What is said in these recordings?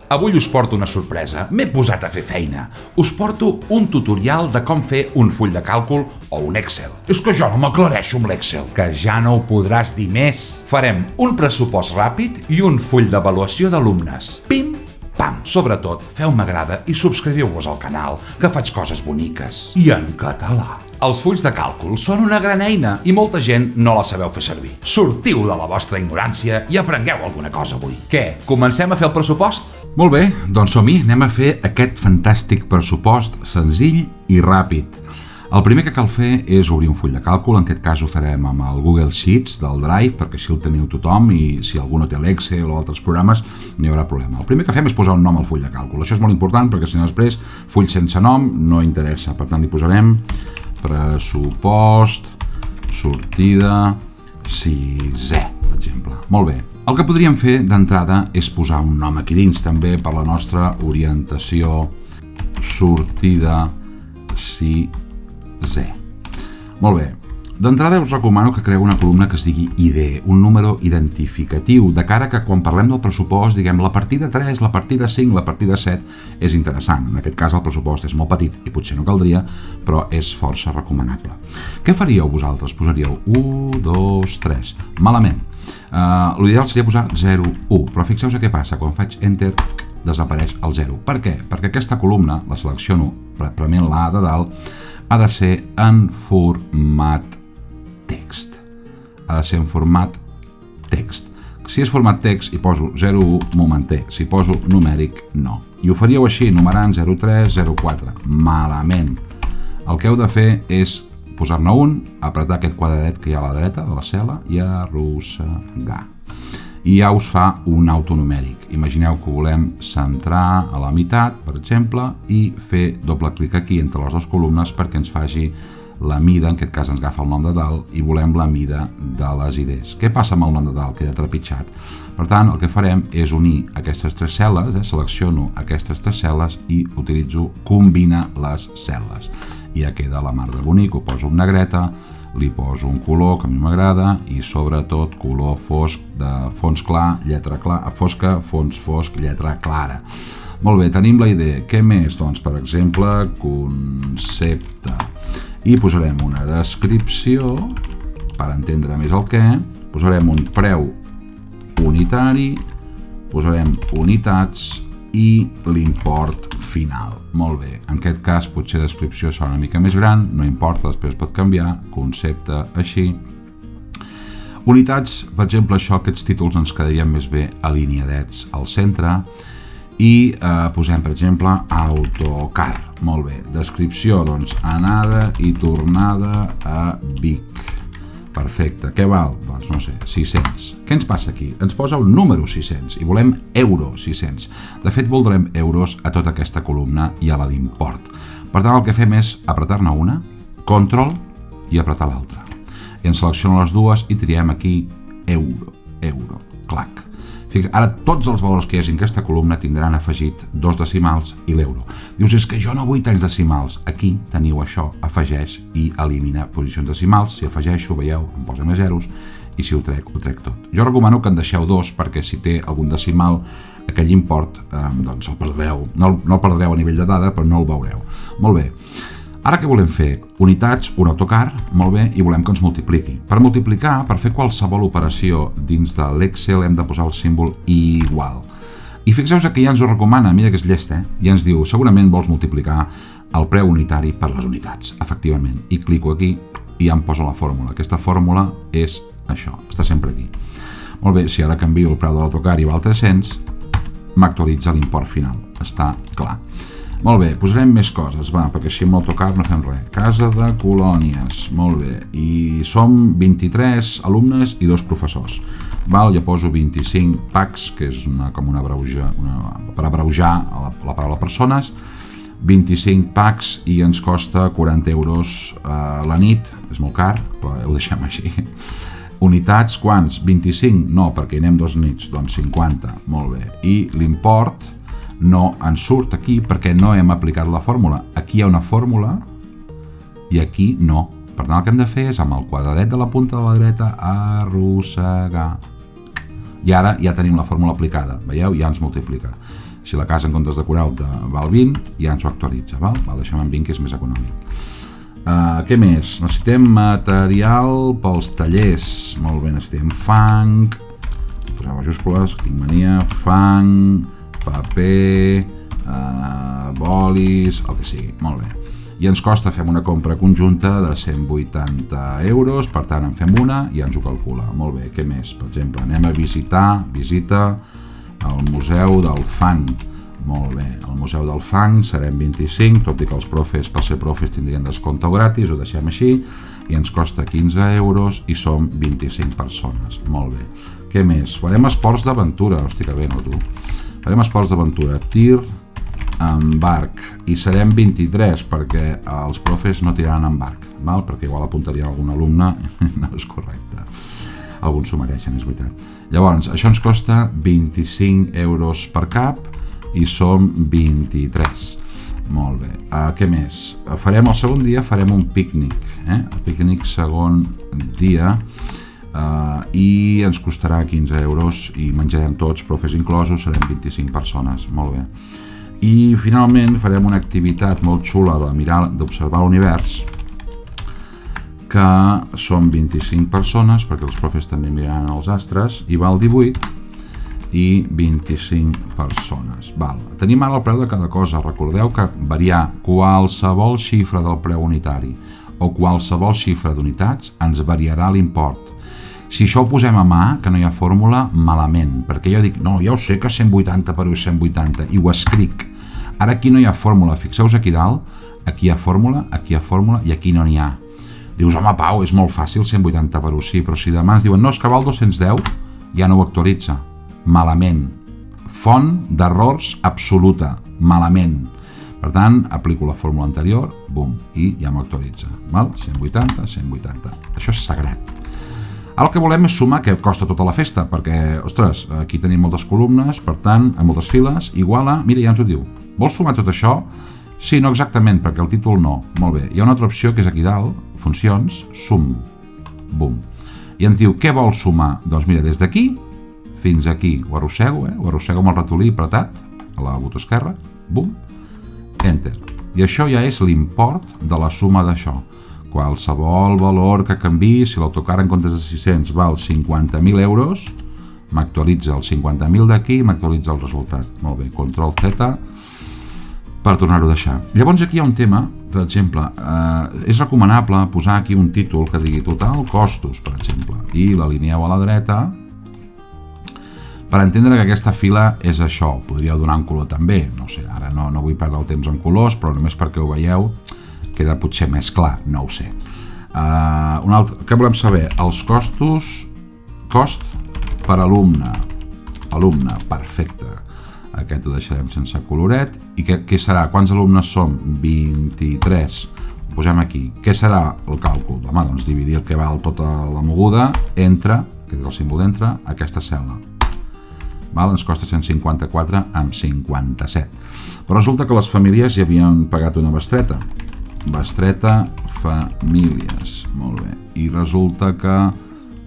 Avui us porto una sorpresa. M'he posat a fer feina. Us porto un tutorial de com fer un full de càlcul o un Excel. És que jo no m'aclareixo amb l'Excel, que ja no ho podràs dir més. Farem un pressupost ràpid i un full d'avaluació d'alumnes. Pim, pam! Sobretot, feu-me agrada i subscriviu-vos al canal, que faig coses boniques. I en català. Els fulls de càlcul són una gran eina i molta gent no la sabeu fer servir. Sortiu de la vostra ignorància i aprengueu alguna cosa avui. Què? Comencem a fer el pressupost? Molt bé, doncs som-hi, anem a fer aquest fantàstic pressupost senzill i ràpid. El primer que cal fer és obrir un full de càlcul, en aquest cas ho farem amb el Google Sheets del Drive, perquè així el teniu tothom i si algú no té l'Excel o altres programes no hi haurà problema. El primer que fem és posar un nom al full de càlcul. Això és molt important perquè si no després full sense nom no interessa. Per tant, hi posarem pressupost, sortida, sisè, per exemple. Molt bé. El que podríem fer d'entrada és posar un nom aquí dins també per la nostra orientació, sortida, sisè. Molt bé. D'entrada us recomano que creeu una columna que es digui ID, un número identificatiu, de cara que quan parlem del pressupost, diguem la partida 3, la partida 5, la partida 7, és interessant. En aquest cas el pressupost és molt petit i potser no caldria, però és força recomanable. Què faríeu vosaltres? Posaríeu 1, 2, 3. Malament. L'ideal seria posar 0, 1, però fixeu-vos què passa. Quan faig Enter desapareix el 0. Per què? Perquè aquesta columna, la selecciono prement la A de dalt, ha de ser en format text. Ha de ser en format text. Si és format text i poso 01, m'ho manté. Si poso numèric, no. I ho faríeu així, numerant 03, 04. Malament. El que heu de fer és posar-ne un, apretar aquest quadradet que hi ha a la dreta de la cel·la i arrossegar. I ja us fa un autonumèric. Imagineu que volem centrar a la meitat, per exemple, i fer doble clic aquí entre les dues columnes perquè ens faci la mida, en aquest cas ens agafa el nom de dalt, i volem la mida de les idees. Què passa amb el nom de dalt? Queda trepitjat. Per tant, el que farem és unir aquestes tres cel·les, selecciono aquestes tres cel·les i utilitzo combinar les cel·les. I ja queda la mar de bonic, ho poso en negreta, li poso un color que a mi m'agrada i sobretot color fosc de fons clar, lletra fosca, fons fosc, lletra clara. Molt bé, tenim la idea. Què més? Doncs, per exemple, concepte. I posarem una descripció per entendre més el què, posarem un preu unitari, posarem unitats i l'import final. Molt bé, en aquest cas potser descripció serà una mica més gran, no importa, després pot canviar, concepte així. Unitats, per exemple, aquests títols ens quedarien més bé alineadets al centre i posem, per exemple, autocar. Molt bé, descripció, doncs, anada i tornada a Vic. Perfecte, què val? Doncs no sé, 600. Què ens passa aquí? Ens posa un número 600 i volem euro 600. De fet, voldrem euros a tota aquesta columna i a la d'import. Per tant, el que fem és apretar-ne una, control i apretar l'altra. I ens selecciono les dues i triem aquí euro, clac. Fixa't, ara tots els valors que hi hagi en aquesta columna tindran afegit dos decimals i l'euro. Dius, és que jo no vull tants decimals. Aquí teniu això, afegeix i elimina posicions decimals. Si afegeixo, veieu, em posa més zeros i si ho trec tot. Jo recomano que en deixeu dos perquè si té algun decimal aquell import, doncs el perdreu. No el perdreu a nivell de dada, però no el veureu. Molt bé. Ara què volem fer? Unitats, un autocar, molt bé, i volem que ens multipliqui. Per multiplicar, per fer qualsevol operació dins de l'Excel hem de posar el símbol igual. I fixeu-vos que ja ens ho recomana, mira que és llest, i ens diu, segurament vols multiplicar el preu unitari per les unitats, efectivament. I clico aquí i ja em posa la fórmula. Aquesta fórmula és això, està sempre aquí. Molt bé, si ara canvio el preu de l'autocar i va al 300, m'actualitza l'import final, està clar. Molt bé, posarem més coses, perquè així amb l'autocar no fem res. Casa de colònies, molt bé, i som 23 alumnes i 2 professors. Jo poso 25 packs, que és com una abreuja, per abreujar la paraula persones, 25 packs i ens costa 40 euros la nit, és molt car, però ho deixem així. Unitats, quants? 25? No, perquè hi anem 2 nits, doncs 50, molt bé. I l'import no ens surt aquí perquè no hem aplicat la fórmula. Aquí hi ha una fórmula i aquí no. Per tant, el que hem de fer és amb el quadradet de la punta de la dreta arrossegar. I ara ja tenim la fórmula aplicada, veieu? Ja ens multiplica. Si la casa en comptes de 40 val 20, ja ens ho actualitza, val? Deixem en 20 que és més econòmic. Què més? Necessitem material pels tallers. Molt bé, necessitem fang, posem majúscules, tinc mania, fang, paper, bolis, el que sigui, molt bé. I ens costa, fem una compra conjunta de 180 euros, per tant en fem una i ens ho calcula. Molt bé, què més? Per exemple, anem a visita el Museu del Fang. Molt bé, al Museu del Fang serem 25, tot i que els profes, per ser profes, tindrien descompte gratis, ho deixem així, i ens costa 15 euros i som 25 persones. Molt bé. Què més? Farem esports d'aventura, hosti que bé, no tu? Farem esports d'aventura, tir amb barc, i serem 23 perquè els profes no tiraran amb barc, val? Perquè igual apuntaria algun alumne, no és correcte. Alguns s'ho mereixen, és veritat. Llavors, això ens costa 25 euros per cap i som 23. Molt bé. Què més? El segon dia farem un pícnic, el pícnic segon dia, i ens costarà 15 euros i menjarem tots, profes inclosos, serem 25 persones. Molt bé. I finalment farem una activitat molt xula d'observar l'univers, que són 25 persones, perquè els profes també miraran els astres, i val 18 i 25 persones. Tenim ara el preu de cada cosa. Recordeu que variar qualsevol xifra del preu unitari o qualsevol xifra d'unitats ens variarà l'import. Si això ho posem a mà, que no hi ha fórmula, malament, perquè jo dic, no, ja ho sé que 180 per 1 és 180, i ho escric. Ara aquí no hi ha fórmula, fixeu-vos aquí dalt, aquí hi ha fórmula i aquí no n'hi ha. Dius, home Pau, és molt fàcil 180 per 1, sí, però si demà ens diuen, no, és que val 210, ja no ho actualitza. Malament. Font d'errors absoluta. Malament. Per tant, aplico la fórmula anterior, bum, i ja m'ho actualitza. 180, 180. Això és sagrat. Ara el que volem és sumar què costa tota la festa, perquè, ostres, aquí tenim moltes columnes, per tant, amb moltes files, igual a... Mira, ja ens ho diu. Vols sumar tot això? Sí, no exactament, perquè el títol no. Molt bé. Hi ha una altra opció que és aquí dalt, funcions, sum. Bum. I ens diu, què vols sumar? Doncs mira, des d'aquí fins aquí. Ho arrossego, ho arrossego amb el ratolí apretat, a la botó esquerra, bum, enter. I això ja és l'import de la suma d'això. Qualsevol valor que canviï, si l'autocar en comptes de 600 val 50.000 euros, m'actualitza el 50.000 d'aquí i m'actualitza el resultat. Molt bé, control Z per tornar-ho a deixar. Llavors aquí hi ha un tema, per exemple, és recomanable posar aquí un títol que digui total costos, per exemple, i l'alineeu a la dreta per entendre que aquesta fila és això. Podríeu donar un color també, no sé, ara no vull perdre el temps amb colors, però només perquè ho veieu queda potser més clar, no ho sé. Què volem saber? Els costos, cost per alumne, perfecte. Aquest ho deixarem sense coloret. I què serà? Quants alumnes som? 23. Ho posem aquí. Què serà el càlcul? Home, doncs dividir el que val tota la moguda entre, que és el símbol d'entre, aquesta cel·la. Ens costa 154 amb 57. Però resulta que les famílies ja havien pagat una bestreta. Bestreta famílies. Molt bé. I resulta que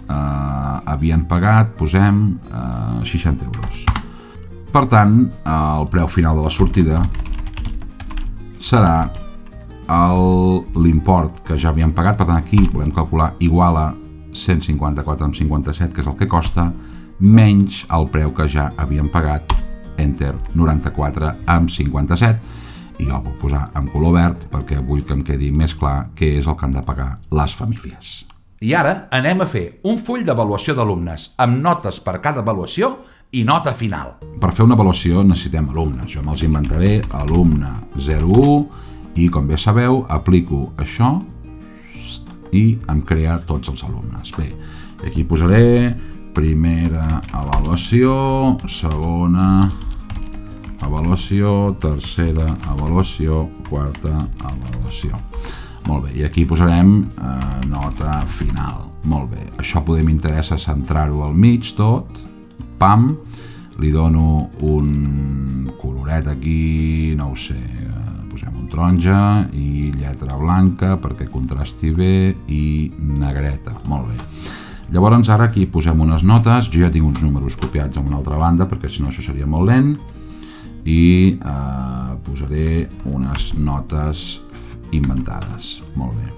havien pagat, posem, 60 euros. Per tant, el preu final de la sortida serà l'import que ja havien pagat. Per tant, aquí volem calcular igual a 154 amb 57, que és el que costa, menys el preu que ja havien pagat, enter, 94 amb 57, i jo el puc posar en color verd perquè vull que em quedi més clar què és el que han de pagar les famílies. I ara anem a fer un full d'avaluació d'alumnes amb notes per cada avaluació i nota final. Per fer una avaluació necessitem alumnes. Jo me'ls inventaré alumne 01 i, com bé sabeu, aplico això i em crea tots els alumnes. Bé, aquí posaré primera avaluació, segona avaluació, tercera avaluació, quarta avaluació. Molt bé, i aquí posarem nota final. Molt bé, això m'interessa centrar-ho al mig tot. Pam, li dono un coloret aquí, no ho sé, posem un taronja i lletra blanca perquè contrasti bé i negreta. Molt bé. llavors ara aquí posem unes notes, jo ja tinc uns números copiats en una altra banda perquè si no això seria molt lent, i posaré unes notes inventades. Molt bé.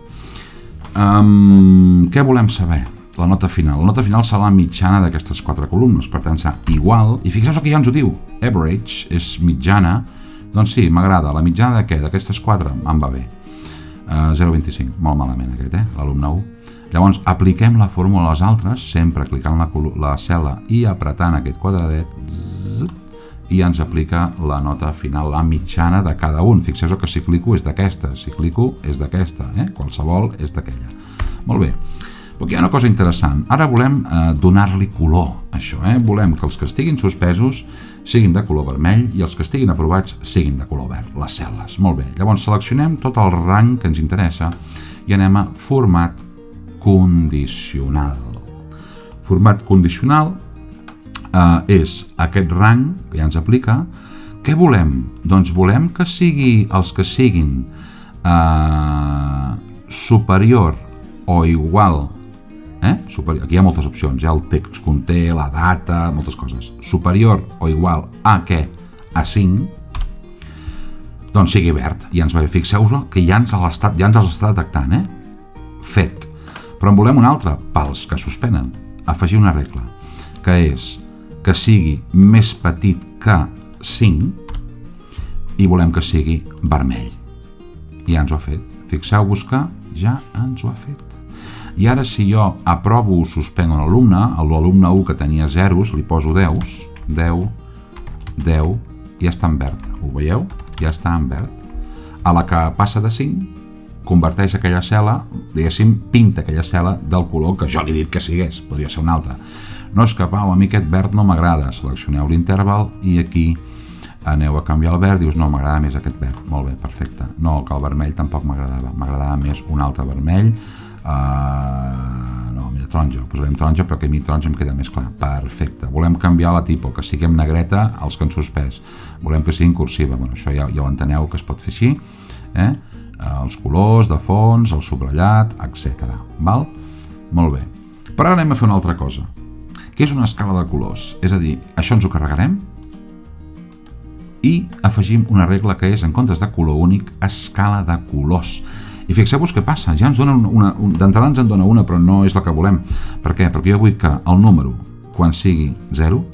Què volem saber? La nota final. La nota final serà la mitjana d'aquestes 4 columnes, per tant serà igual, i fixeu-vos que ja ens ho diu, average és mitjana, doncs sí, m'agrada. La mitjana de què? D'aquestes 4 em va bé. 0,25, molt malament aquest, l'alumne 1. Llavors apliquem la fórmula a les altres, sempre clicant la cel·la i apretant aquest quadradet, i ens aplica la nota final, la mitjana de cada un. Fixeu-vos que si clico és d'aquesta, si clico és d'aquesta, qualsevol és d'aquella. Molt bé. Però hi ha una cosa interessant. Ara volem donar-li color, això. Volem que els que estiguin suspesos siguin de color vermell i els que estiguin aprovats siguin de color verd, les cel·les. Molt bé. Llavors seleccionem tot el rang que ens interessa i anem a format condicional. Format condicional és aquest rang que ja ens aplica. Què volem? Doncs volem que sigui els que siguin superior o igual. Aquí hi ha moltes opcions, el text conté, la data, moltes coses. Superior o igual a què? A 5, doncs sigui verd. I ens va bé, fixeu-vos que ja ens l'està detectant, fet. Però en volem un altre, pels que suspenen. Afegir una regla, que és que sigui més petit que 5 i volem que sigui vermell. I ja ens ho ha fet. Fixeu-vos que ja ens ho ha fet. I ara si jo aprovo o suspenc un alumne, a l'alumne 1 que tenia zeros li poso 10, 10, 10, i ja està en verd. Ho veieu? Ja està en verd. A la que passa de 5, converteix aquella cel·la, diguéssim, pinta aquella cel·la del color que jo li he dit que sigués. Podria ser una altra. No és que, Pau, a mi aquest verd no m'agrada. Seleccioneu l'interval i aquí aneu a canviar el verd, dius, no, m'agrada més aquest verd. Molt bé, perfecte. No, que el vermell tampoc m'agradava. M'agradava més un altre vermell. No, mira, taronja, posarem taronja perquè a mi taronja em queda més clar. Perfecte. Volem canviar la tipus, que siguem negreta els que han suspès. Volem que sigui cursiva. Bueno, això ja ho enteneu que es pot fer així. Els colors de fons, el subratllat, etc. Val? Molt bé. Però ara anem a fer una altra cosa. Què és una escala de colors? És a dir, això ens ho carregarem i afegim una regla que és, en comptes de color únic, escala de colors. I fixeu-vos què passa, ja ens dona d'entrada ens en dona una, però no és la que volem. Per què? Perquè jo vull que el número, quan sigui 0,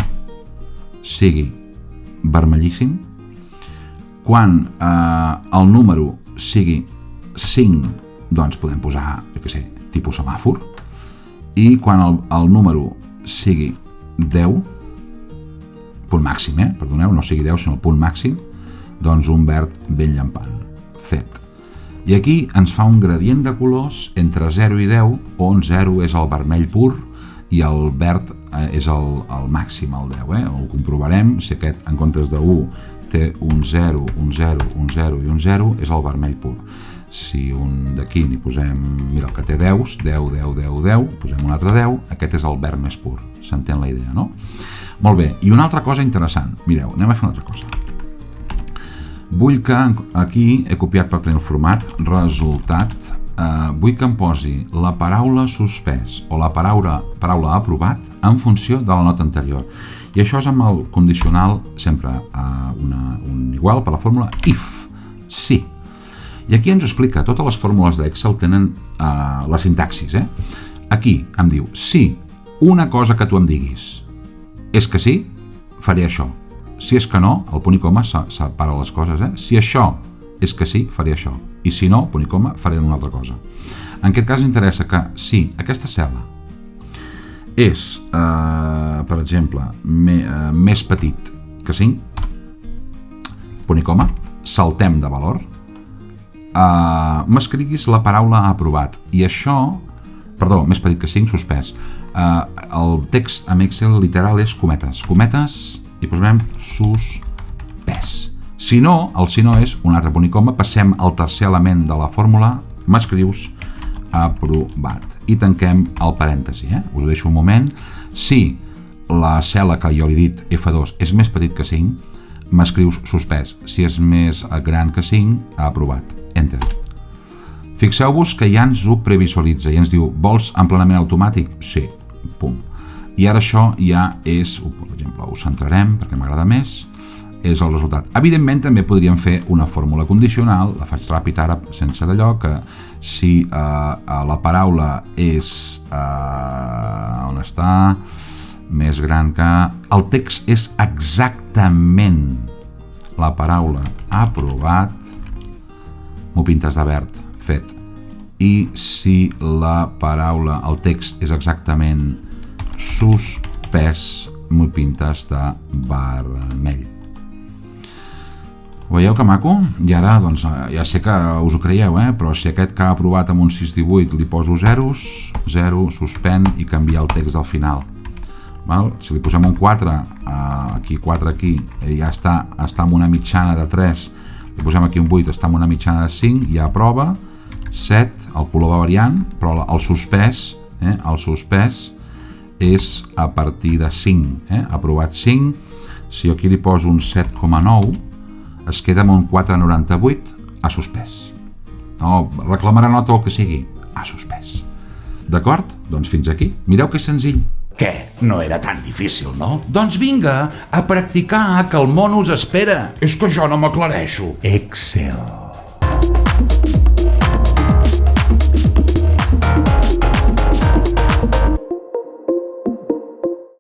sigui vermellíssim, quan el número sigui 5, doncs podem posar, jo què sé, tipus semàfor, i quan el número sigui 10, punt màxim, perdoneu, no sigui 10, sinó el punt màxim, doncs un verd ben llampant. Fet. I aquí ens fa un gradient de colors entre 0 i 10, on 0 és el vermell pur i el verd és el màxim, el 10. Ho comprovarem, si aquest en comptes de 1 té un 0, un 0, un 0 i un 0, és el vermell pur. Si un d'aquí n'hi posem, mira, el que té 10, 10, 10, 10, 10, posem un altre 10, aquest és el verd més pur. S'entén la idea, no? Molt bé, i una altra cosa interessant. Mireu, anem a fer una altra cosa. Vull que aquí, he copiat per tenir el format, resultat, vull que em posi la paraula suspès o la paraula aprovat en funció de la nota anterior. I això és amb el condicional sempre un igual per la fórmula if, sí. I aquí ens ho explica, totes les fórmules d'Excel tenen la sintaxis. Aquí em diu, si una cosa que tu em diguis és que sí, faré això. Si és que no, el punt i coma separa les coses. Si això és que sí, faré això. I si no, punt i coma, faré una altra cosa. En aquest cas interessa que si aquesta cel·la és, per exemple, més petit que 5, punt i coma, saltem de valor, m'escriguis la paraula aprovat. I això, perdó, més petit que 5, suspès. El text amb Excel literal és cometes. Cometes, i posem suspès. Si no, el si no és un altre punt i coma, passem al tercer element de la fórmula, m'escrius aprovat. I tanquem el parèntesi. Us ho deixo un moment. Si la cel·la que jo li he dit, F2, és més petit que 5, m'escrius suspès. Si és més gran que 5, aprovat. Enter. Fixeu-vos que ja ens ho previsualitza i ens diu, vols emplenament automàtic? Sí. pum. I ara això ja és, per exemple, ho centrarem perquè m'agrada més, és el resultat. Evidentment també podríem fer una fórmula condicional, la faig ràpid ara sense d'allò, que si la paraula és on està, més gran que... El text és exactament la paraula aprovat, m'ho pintes de verd, fet. I si la paraula, el text és exactament suspès, m'ho pintes de vermell. Ho veieu que maco? I ara, doncs, ja sé que us ho creieu, però si aquest que ha aprovat amb un 618 li poso zeros, 0, suspèn i canvia el text del final. Val? Si li posem un 4 aquí, 4 aquí, ja està amb una mitjana de 3, li posem aquí un 8, està amb una mitjana de 5, ja aprova, 7, el color va variant, però el suspès és a partir de 5, aprovat 5, si jo aquí li poso un 7,9, es queda amb un 4,98, ha suspès. No, reclamarà nota o el que sigui, ha suspès. D'acord? Doncs fins aquí. Mireu que senzill. Què? No era tan difícil, no? Doncs vinga, a practicar, que el món us espera. És que jo no m'aclareixo. Excel.